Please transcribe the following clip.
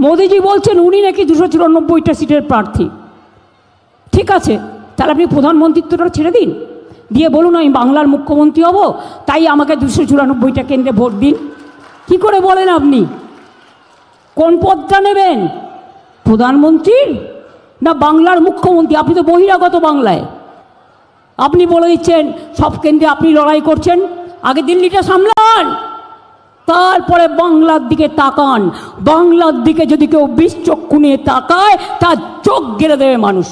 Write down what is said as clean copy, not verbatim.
মোদিজি বলছেন উনি নাকি 294টা সিটের প্রার্থী। ঠিক আছে, তাহলে আপনি প্রধানমন্ত্রিত্বটা ছেড়ে দিন, দিয়ে বলুন আমি বাংলার মুখ্যমন্ত্রী হব, তাই আমাকে 294টা কেন্দ্রে ভোট দিন। কি করে বলেন আপনি? কোন পদটা নেবেন, প্রধানমন্ত্রীর না বাংলার মুখ্যমন্ত্রী? আপনি তো বহিরাগত বাংলায়। আপনি বলে দিচ্ছেন সব কেন্দ্রে আপনি লড়াই করছেন, আগে দিল্লিটা সামলান, তারপরে বাংলার দিকে তাকান। বাংলার দিকে যদি কেউ বিষ চক্ষু নিয়ে তাকায় তার চোখ গেলে দেবে মানুষ।